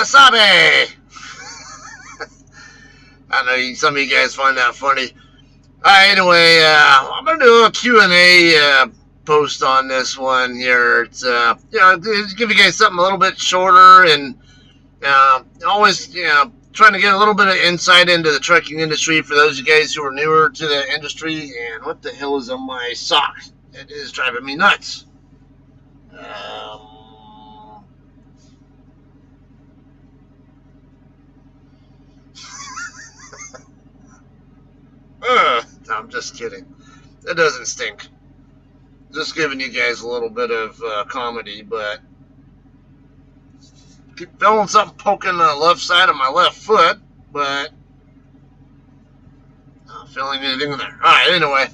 Wasabi! I know some of you guys find that funny. Alright, anyway, I'm going to do a Q&A post on this one here. It's, give you guys something a little bit shorter and always, trying to get a little bit of insight into the trucking industry for those of you guys who are newer to the industry. And what the hell is on my sock? It is driving me nuts. I'm just kidding. It doesn't stink. Just giving you guys a little bit of comedy, but keep feeling something poking the left side of my left foot, but not feeling anything in there. Alright, anyway,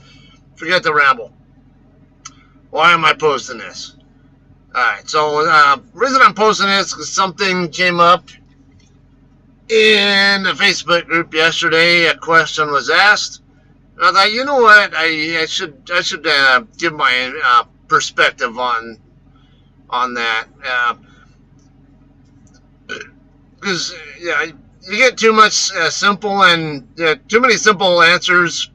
forget the ramble. Why am I posting this? Alright, so the reason I'm posting this is because something came up in the Facebook group yesterday. A question was asked. And I thought, you know what, I should give my perspective on that. Because you get too much simple and too many simple answers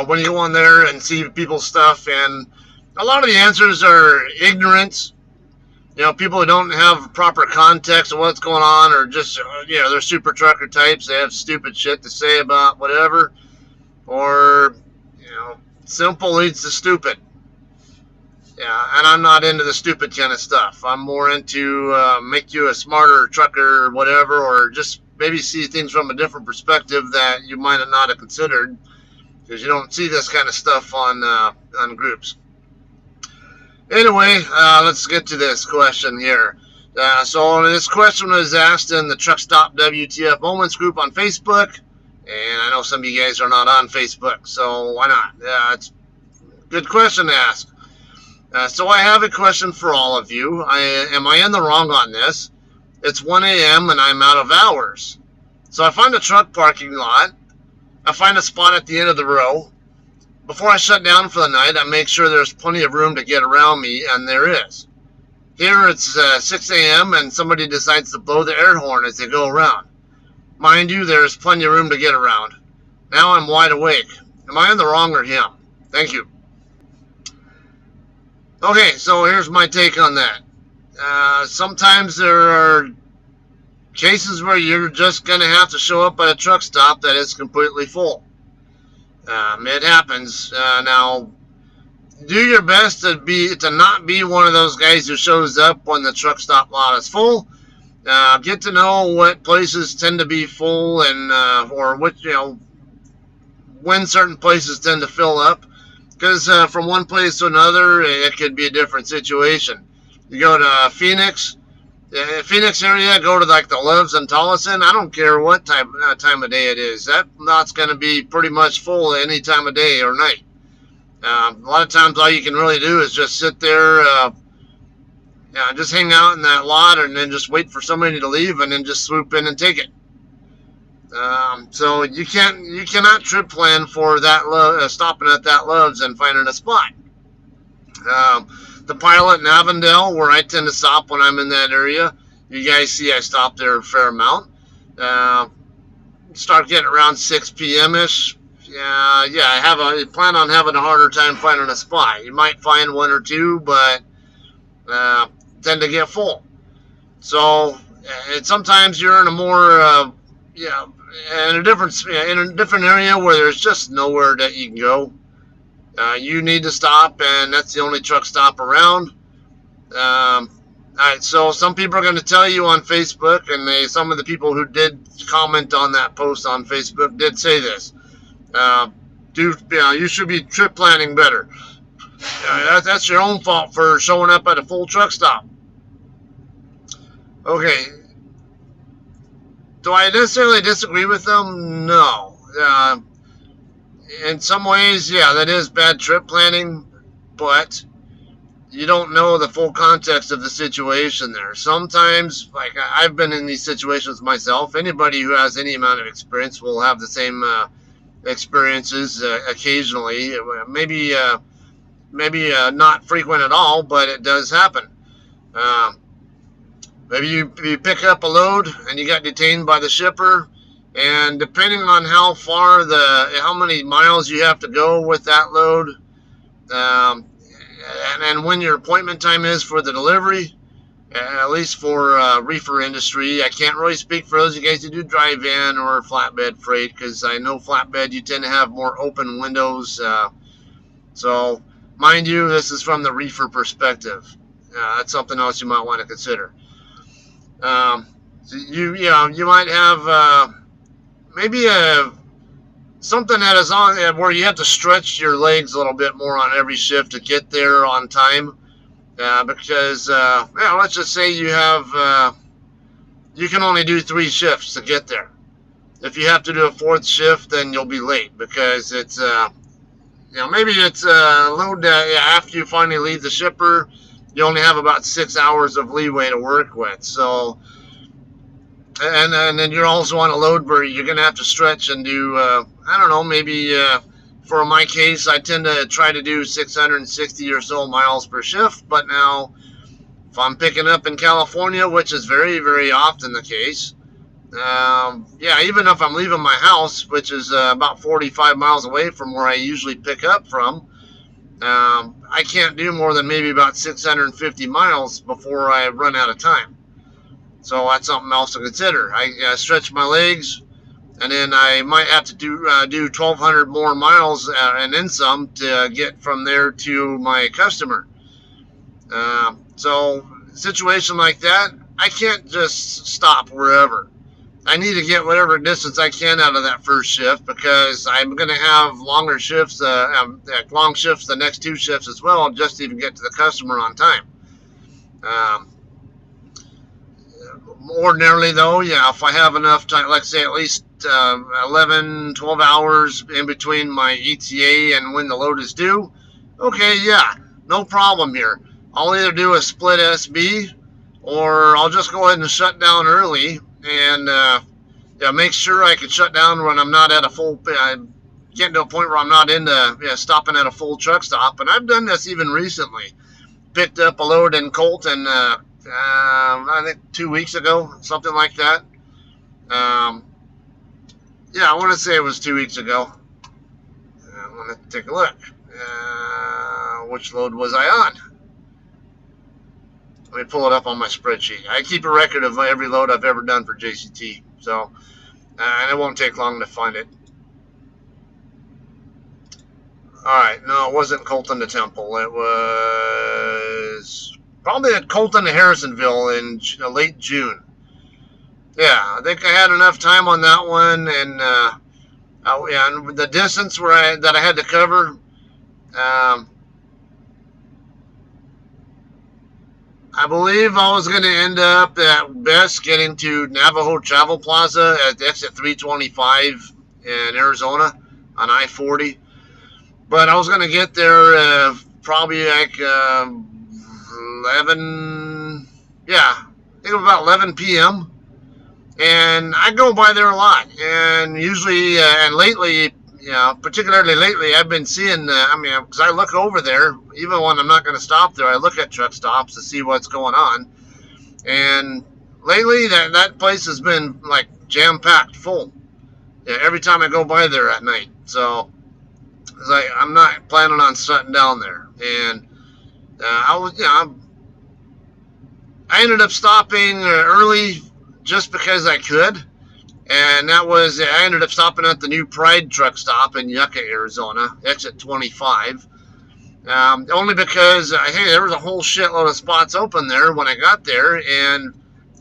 when you go on there and see people's stuff, and a lot of the answers are ignorance. People who don't have proper context of what's going on, or just they're super trucker types. They have stupid shit to say about whatever, or simple leads to stupid. And I'm not into the stupid kind of stuff. I'm more into make you a smarter trucker or whatever, or just maybe see things from a different perspective that you might not have considered, because you don't see this kind of stuff on groups. Anyway, let's get to this question here. So this question was asked in the Truck Stop WTF Moments group on Facebook, and I know some of you guys are not on Facebook, so why not? It's a good question to ask. So I have a question for all of you. Am I in the wrong on this? It's 1 a.m. and I'm out of hours. So I find a truck parking lot. I find a spot at the end of the row. Before I shut down for the night, I make sure there's plenty of room to get around me, and there is. Here it's 6 a.m. and somebody decides to blow the air horn as they go around. Mind you, there's plenty of room to get around. Now I'm wide awake. Am I in the wrong or him? Thank you. Okay, so here's my take on that. Sometimes there are cases where you're just going to have to show up at a truck stop that is completely full. It happens. Now, do your best to not be one of those guys who shows up when the truck stop lot is full. Get to know what places tend to be full, and or which when certain places tend to fill up. Because from one place to another, it could be a different situation. You go to Phoenix area, go to like the Loves and Tolleson. I don't care what time of day it is. That lot's going to be pretty much full any time of day or night. A lot of times, all you can really do is just sit there, just hang out in that lot, and then just wait for somebody to leave, and then just swoop in and take it. So you cannot trip plan for that stopping at that Love's and finding a spot. The Pilot in Avondale, where I tend to stop when I'm in that area, you guys see I stop there a fair amount. Start getting around 6 p.m. ish. I plan on having a harder time finding a spot. You might find one or two, but tend to get full. So and sometimes you're in a more in a different area where there's just nowhere that you can go. You need to stop, and that's the only truck stop around. Alright, so some people are going to tell you on Facebook, and some of the people who did comment on that post on Facebook did say this. You should be trip planning better. That's your own fault for showing up at a full truck stop. Okay. Do I necessarily disagree with them? No. In some ways, that is bad trip planning, but you don't know the full context of the situation there. Sometimes, like I've been in these situations myself. Anybody who has any amount of experience will have the same experiences occasionally. Maybe not frequent at all, but it does happen. Maybe you pick up a load and you got detained by the shipper, and depending on how many miles you have to go with that load, um, and when your appointment time is for the delivery, at least for reefer industry. I can't really speak for those of you guys who do drive-in or flatbed freight, because I know flatbed you tend to have more open windows. So, mind you, this is from the reefer perspective. That's something else you might want to consider. So you might have maybe something that is on where you have to stretch your legs a little bit more on every shift to get there on time. Because let's just say you can only do 3 shifts to get there. If you have to do a 4th shift, then you'll be late, because it's maybe it's a load that after you finally leave the shipper, you only have about 6 hours of leeway to work with. So, and then you're also on a load where you're going to have to stretch and do I don't know, maybe for my case, I tend to try to do 660 or so miles per shift. But now, if I'm picking up in California, which is very, very often the case, even if I'm leaving my house, which is about 45 miles away from where I usually pick up from, I can't do more than maybe about 650 miles before I run out of time. So that's something else to consider. I stretch my legs, and then I might have to do 1,200 more miles and then some to get from there to my customer. So, situation like that, I can't just stop wherever. I need to get whatever distance I can out of that first shift, because I'm going to have longer shifts, long shifts the next 2 shifts as well, just to even get to the customer on time. Um, Ordinarily, though, if I have enough time, like say at least 11, 12 hours in between my ETA and when the load is due, okay, no problem here. I'll either do a split SB, or I'll just go ahead and shut down early and make sure I can shut down when I'm not at a full. Getting to a point where I'm not into stopping at a full truck stop. And I've done this even recently. Picked up a load in Colton, I think 2 weeks ago, something like that. I want to say it was 2 weeks ago. I'm going to take a look. Which load was I on? Let me pull it up on my spreadsheet. I keep a record of every load I've ever done for JCT, so and it won't take long to find it. All right, no, it wasn't Colton to Temple. It was probably at Colton to Harrisonville in late June. Yeah, I think I had enough time on that one, and and the distance that I had to cover. I believe I was going to end up at best getting to Navajo Travel Plaza at exit 325 in Arizona on I-40. But I was going to get there probably like 11, I think it was about 11 p.m. And I go by there a lot. And usually, and lately, particularly lately, I've been seeing, because I look over there, even when I'm not going to stop there, I look at truck stops to see what's going on. And lately, that place has been like jam-packed full. Every time I go by there at night. So, it's like, I'm not planning on shutting down there. And I ended up stopping early just because I could. And that was, I ended up stopping at the new Pride truck stop in Yucca, Arizona, exit 25. Only because, there was a whole shitload of spots open there when I got there, and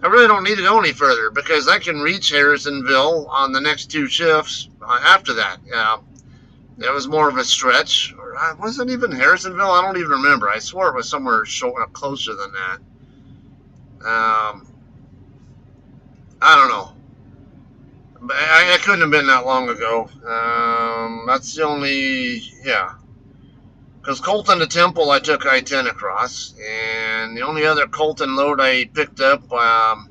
I really don't need to go any further, because I can reach Harrisonville on the next 2 shifts after that. It was more of a stretch. Or was it even Harrisonville? I don't even remember. I swore it was somewhere closer than that. I don't know. But I couldn't have been that long ago. That's the only, because Colton to Temple, I took I-10 across, and the only other Colton load I picked up, I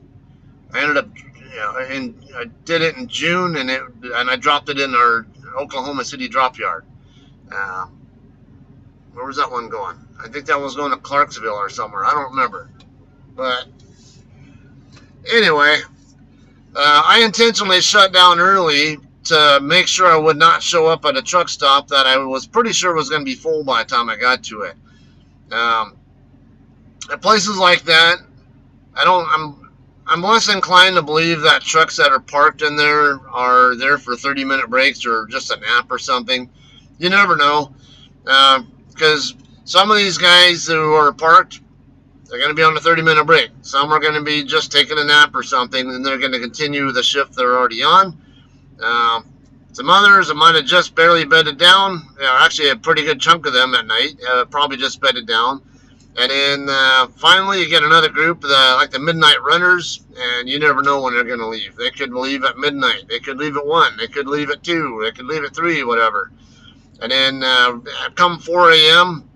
ended up, I did it in June, and I dropped it in our Oklahoma City drop yard. Where was that one going? I think that was going to Clarksville or somewhere. I don't remember. But Anyway, I intentionally shut down early to make sure I would not show up at a truck stop that I was pretty sure was going to be full by the time I got to it. Um, at places like that, I don't. I'm less inclined to believe that trucks that are parked in there are there for 30-minute breaks or just a nap or something. You never know, because some of these guys who are parked, they're going to be on a 30-minute break. Some are going to be just taking a nap or something, and they're going to continue the shift they're already on. Um, some others that might have just barely bedded down. Actually, a pretty good chunk of them at night probably just bedded down. And then finally, you get another group, like the midnight runners, and you never know when they're going to leave. They could leave at midnight. They could leave at 1. They could leave at 2. They could leave at 3, whatever. And then come 4 a.m.,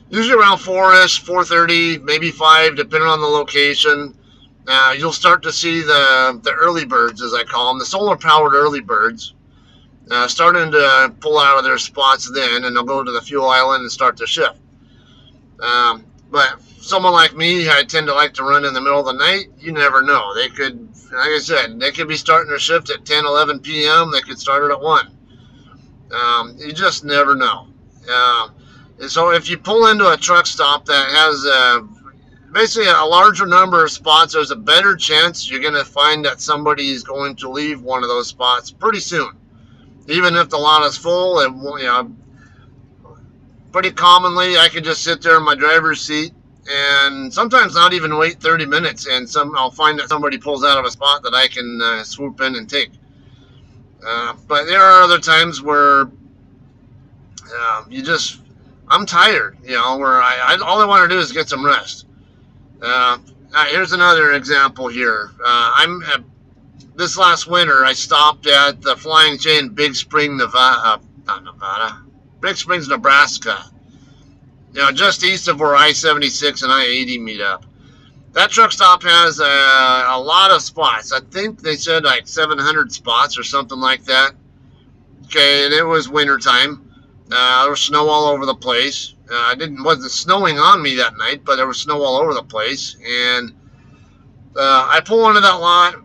usually around 4-ish, 4:30, maybe 5, depending on the location, you'll start to see the early birds, as I call them, the solar-powered early birds, starting to pull out of their spots then, and they'll go to the fuel island and start their shift. But someone like me, I tend to like to run in the middle of the night. You never know. They could, like I said, they could be starting their shift at 10, 11 p.m. They could start it at 1. You just never know. And so if you pull into a truck stop that has basically a larger number of spots, there's a better chance you're going to find that somebody is going to leave one of those spots pretty soon. Even if the lot is full, pretty commonly I could just sit there in my driver's seat and sometimes not even wait 30 minutes, and I'll find that somebody pulls out of a spot that I can swoop in and take. But there are other times where I'm tired, where all I want to do is get some rest. Here's another example here. This last winter, I stopped at the Flying J in Big Springs, Big Springs, Nebraska. Just east of where I-76 and I-80 meet up. That truck stop has a lot of spots. I think they said like 700 spots or something like that. Okay, and it was wintertime. There was snow all over the place. Wasn't snowing on me that night, but there was snow all over the place. And I pull into that lot.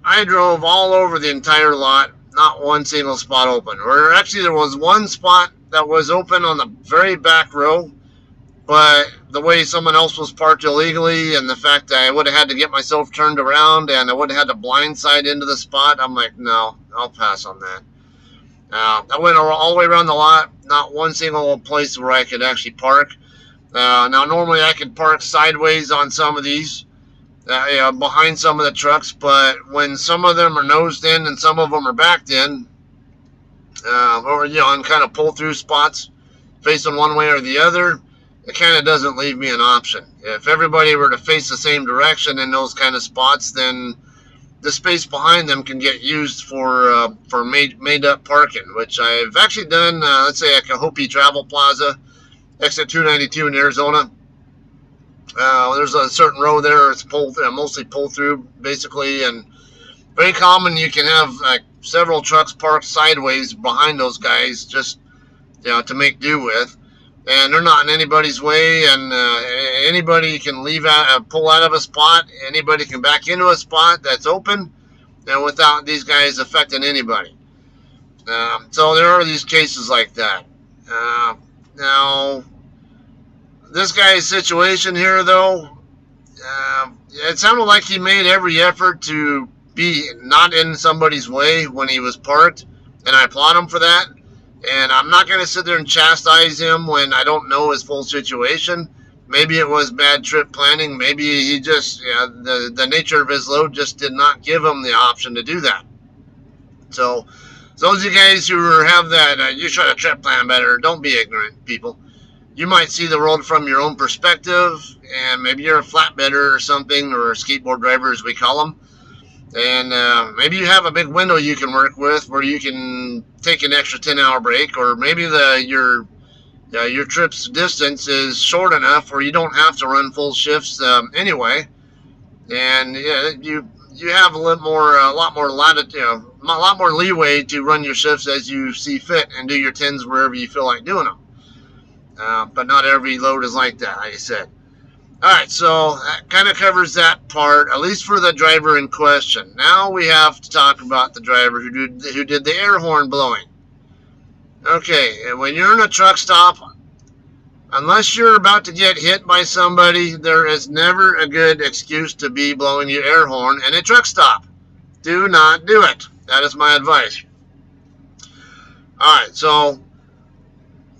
I drove all over the entire lot. Not one single spot open. Or actually, there was one spot that was open on the very back row, but the way someone else was parked illegally and the fact that I would have had to get myself turned around and I would have had to blindside into the spot, I'm like, no, I'll pass on that. I went all the way around the lot, not one single place where I could actually park. Now, normally I could park sideways on some of these, behind some of the trucks, but when some of them are nosed in and some of them are backed in, and kind of pull through spots facing one way or the other, it kind of doesn't leave me an option. If everybody were to face the same direction in those kind of spots, then the space behind them can get used for made up parking, which I've actually done. Let's say at Cahope Travel Plaza, exit 292 in Arizona. There's a certain row there. It's mostly pull through, basically, and very common. You can have like several trucks parked sideways behind those guys, just to make do with, and they're not in anybody's way. And anybody can pull out of a spot. Anybody can back into a spot that's open, and without these guys affecting anybody. So there are these cases like that. Now, this guy's situation here, though, it sounded like he made every effort to be not in somebody's way when he was parked, and I applaud him for that. And I'm not going to sit there and chastise him when I don't know his full situation. Maybe it was bad trip planning. Maybe he just, the nature of his load just did not give him the option to do that. So those of you guys who have that, you should have trip plan better. Don't be ignorant, people. You might see the world from your own perspective, and maybe you're a flatbedder or something, or a skateboard driver, as we call them. And maybe you have a big window you can work with where you can take an extra 10-hour break, or maybe your trip's distance is short enough where you don't have to run full shifts anyway. And you have a lot more latitude, a lot more leeway to run your shifts as you see fit and do your 10s wherever you feel like doing them. But not every load is like that, like I said. All right, so that kind of covers that part, at least for the driver in question. Now we have to talk about the driver who did the air horn blowing. Okay, and when you're in a truck stop, unless you're about to get hit by somebody, there is never a good excuse to be blowing your air horn in a truck stop. Do not do it. That is my advice. All right, so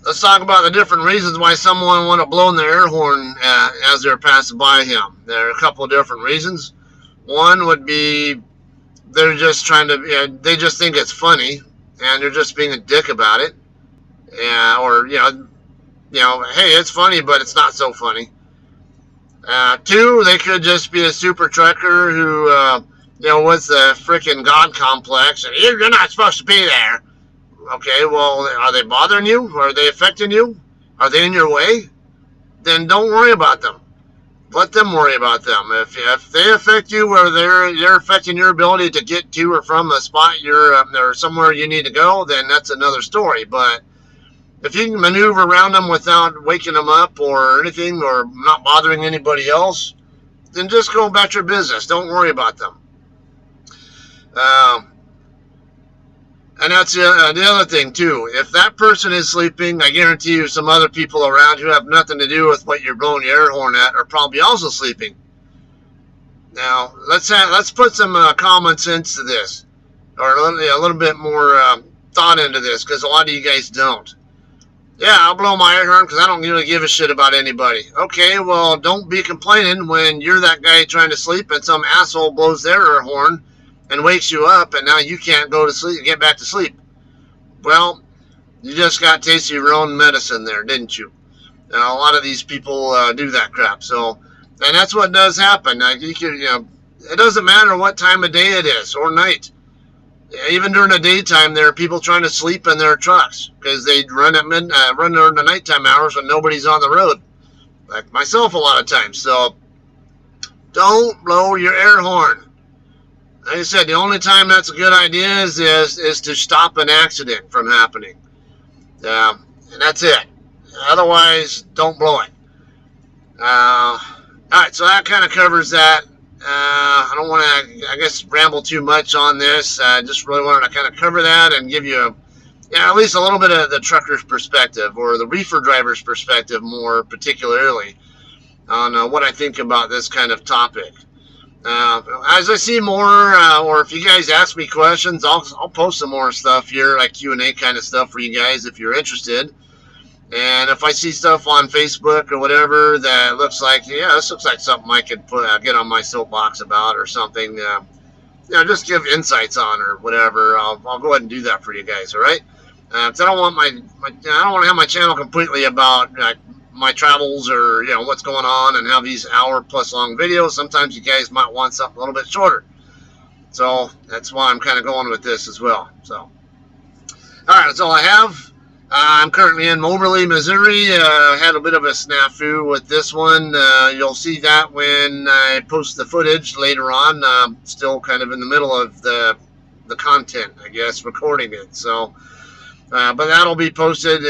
let's talk about the different reasons why someone would have blown their air horn as they're passing by him. There are a couple of different reasons. One would be they're just trying to, they just think it's funny, and they're just being a dick about it. Yeah, or hey, it's funny, but it's not so funny. Two, they could just be a super trucker who, with the freaking God complex, and you're not supposed to be there. Okay, well, are they bothering you? Are they affecting you? Are they in your way? Then don't worry about them. Let them worry about them. If they affect you, or they're affecting your ability to get to or from a spot you're or somewhere you need to go, then that's another story. But if you can maneuver around them without waking them up or anything, or not bothering anybody else, then just go about your business. Don't worry about them. Um, And that's the other thing, too. If that person is sleeping, I guarantee you some other people around who have nothing to do with what you're blowing your air horn at are probably also sleeping. Now, let's put some common sense to this, or a little bit more thought into this, because a lot of you guys don't. Yeah, I'll blow my air horn because I don't really give a shit about anybody. Okay, well, don't be complaining when you're that guy trying to sleep and some asshole blows their air horn and wakes you up, and now you can't go to sleep, get back to sleep. Well, you just got tasted your own medicine there, didn't you? And a lot of these people do that crap. So, and that's what does happen. It doesn't matter what time of day it is or night. Even during the daytime, there are people trying to sleep in their trucks because they run run during the nighttime hours when nobody's on the road, like myself a lot of times. So, don't blow your air horn. Like I said, the only time that's a good idea is to stop an accident from happening. And that's it. Otherwise, don't blow it. All right, so that kind of covers that. I don't want to, I guess, ramble too much on this. I just really wanted to kind of cover that and give you at least a little bit of the trucker's perspective, or the reefer driver's perspective more particularly, on what I think about this kind of topic. As I see more, or if you guys ask me questions, I'll post some more stuff here, like Q&A kind of stuff for you guys if you're interested. And if I see stuff on Facebook or whatever that looks like, this looks like something I could get on my soapbox about or something, just give insights on or whatever, I'll go ahead and do that for you guys. All right? Because I don't want I don't want to have my channel completely about my travels or what's going on and have these hour-plus long videos. Sometimes you guys might want something a little bit shorter. So that's why I'm kind of going with this as well. So, all right, that's all I have. I'm currently in Moberly, Missouri. Had a bit of a snafu with this one. You'll see that when I post the footage later on. Still kind of in the middle of the content, I guess, recording it. So, but that'll be posted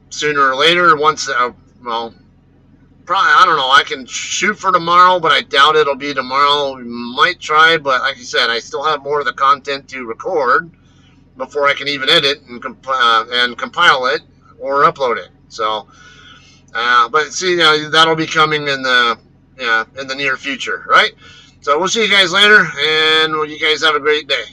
sooner or later. Once, probably, I don't know. I can shoot for tomorrow, but I doubt it'll be tomorrow. We might try, but like I said, I still have more of the content to record before I can even edit and compile it or upload it. So, but see, that'll be coming in the near future, right? So we'll see you guys later, and you guys have a great day.